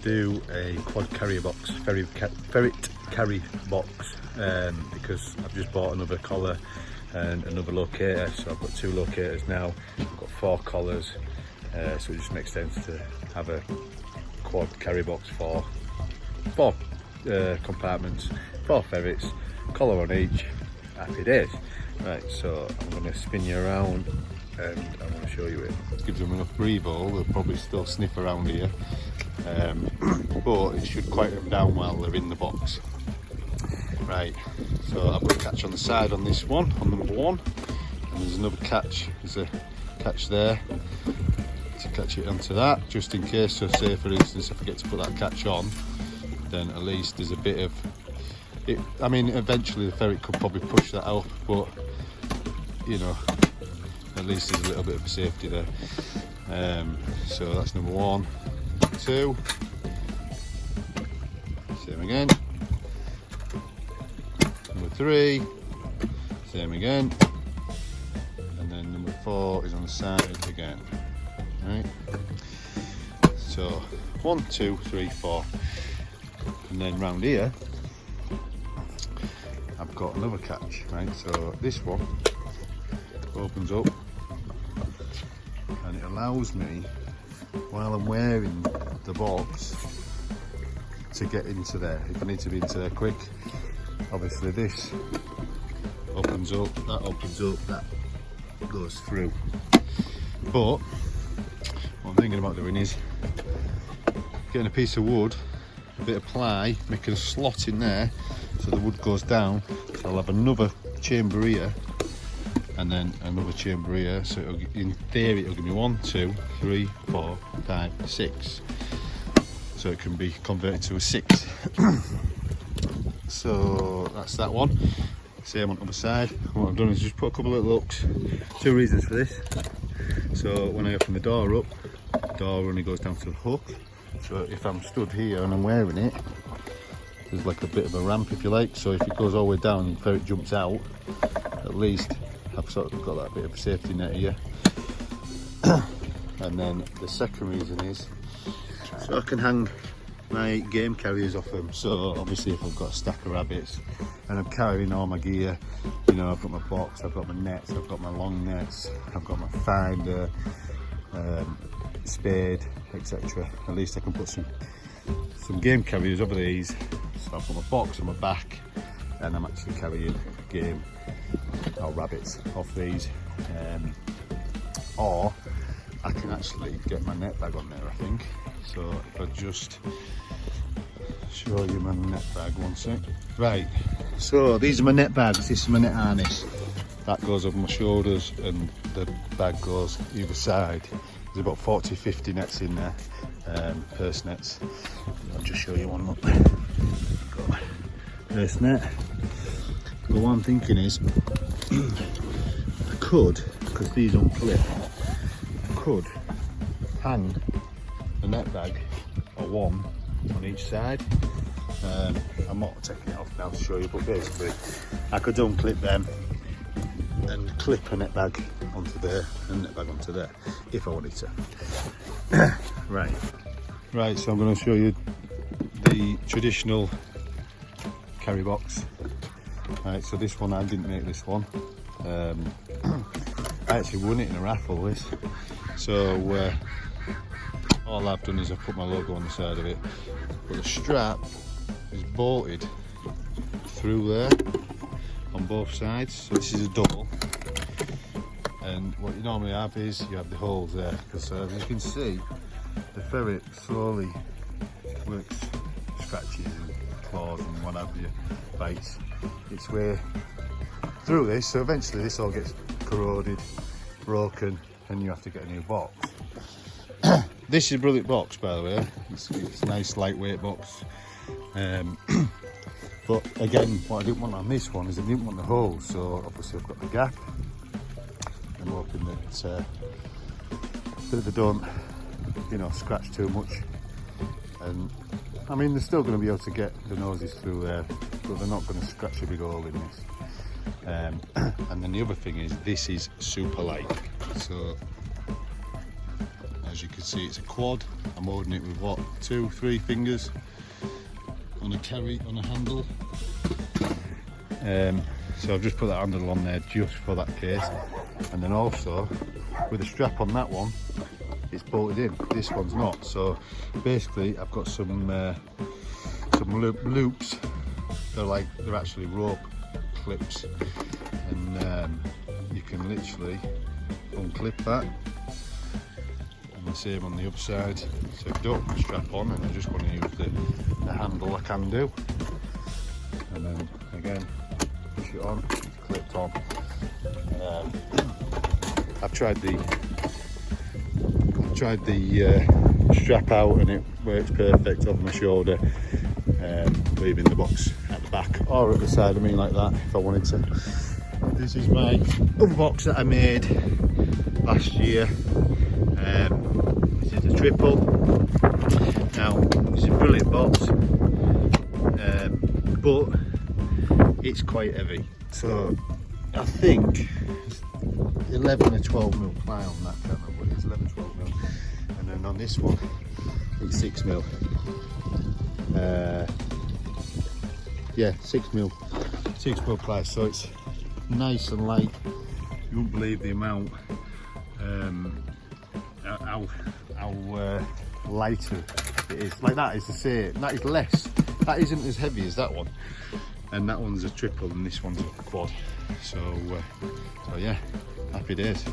do a quad carrier box, ferret carry box, because I've just bought another collar and another locator, so I've got 2 locators now. I've got 4 collars, so it just makes sense to have a quad carry box for 4 compartments, 4 ferrets, collar on each. Happy days. Right, so I'm going to spin you around and I'm going to show you it. Gives them enough breathable, they'll probably still sniff around here, but it should quiet them down while they're in the box. Right, so I've got a catch on the side on this one, on number 1, and there's another catch, there's a catch there to catch it onto that, just in case. So say for instance I forget to put that catch on, then at least there's a bit of it. I mean, eventually the ferret could probably push that up, but you know, at least there's a little bit of a safety there. So that's number 1, 2, same again, number 3, same again, and then number 4 is on the side again. Right, so 1, 2, 3, 4, and then round here I've got another catch. Right, so this one opens up and it allows me, while I'm wearing the box, to get into there if I need to be into there quick. Obviously this opens up, that opens up, that goes through, but what I'm thinking about doing is getting a piece of wood, a bit of ply, making a slot in there so the wood goes down. So I'll have another chamber here and then another chamber here, so it'll, in theory it'll give me 1, 2, 3, 4, 5, 6, so it can be converted to a 6. So that's that one. Same on the other side. What I've done is just put a couple of hooks. 2 reasons for this. So when I open the door up, the door only goes down to the hook, so if I'm stood here and I'm wearing it, there's like a bit of a ramp if you like, so if it goes all the way down and the ferret jumps out, at least I've sort of got that bit of a safety net here. And then the second reason is so I can hang my game carriers off them. So obviously if I've got a stack of rabbits and I'm carrying all my gear, you know, I've got my box, I've got my nets, I've got my long nets, I've got my finder, spade, etc. At least I can put some game carriers over these. So I've got my box on my back and I'm actually carrying game or rabbits off these, or I can actually get my net bag on there, I think. So if I just show you my net bag, 1 sec. Right, so these are my net bags, this is my net harness. That goes over my shoulders and the bag goes either side. There's about 40-50 nets in there, purse nets. I'll just show you one. Look, got purse net. But what I'm thinking is, I could, because these unclip, I could hang the net bag or one on each side. I'm not taking it off now to show you, but basically I could unclip them and clip a net bag onto there and a net bag onto there if I wanted to. Right, so I'm going to show you the traditional carry box. Right, so this one, I didn't make this one. I actually won it in a raffle, this. So all I've done is I've put my logo on the side of it, but the strap is bolted through there on both sides. So this is a double, and what you normally have is you have the holes there, because as you can see, the ferret slowly works, scratches and claws and what have you, bites its way through this, so eventually this all gets corroded, broken, and you have to get a new box. This is a brilliant box, by the way. It's a nice lightweight box, but again, what I didn't want on this one is I didn't want the holes, so obviously I've got the gap. I'm hoping that they don't, you know, scratch too much. And I mean, they're still going to be able to get the noses through there, but they're not going to scratch a big hole in this. And then the other thing is, this is super light, so as as you can see, it's a quad. I'm holding it with what, 2-3 fingers on a handle. So I've just put that handle on there just for that case, and then also with the strap on that one, it's bolted in. This one's not. So basically, I've got some loops. They're actually rope clips, and you can literally unclip that. And the same on the other side. So if you don't put the strap on and I just want to use the handle, I can do. And then again, push it on, it's clipped on. I've tried the strap out and it works perfect on my shoulder, leaving the box at the back or at the side of me like that if I wanted to. This is my other box that I made last year. This is a triple. Now, it's a brilliant box, but it's quite heavy. So I think 11 or 12 mil ply on that, I can't remember what it is, 11, 12 mil. And then on this one, it's 6 mil. Yeah, 6 mil ply. So it's nice and light. You won't believe the amount, how lighter it is. Like that is to say, that is less. That isn't as heavy as that one. And that one's a triple and this one's a quad. So yeah, happy days.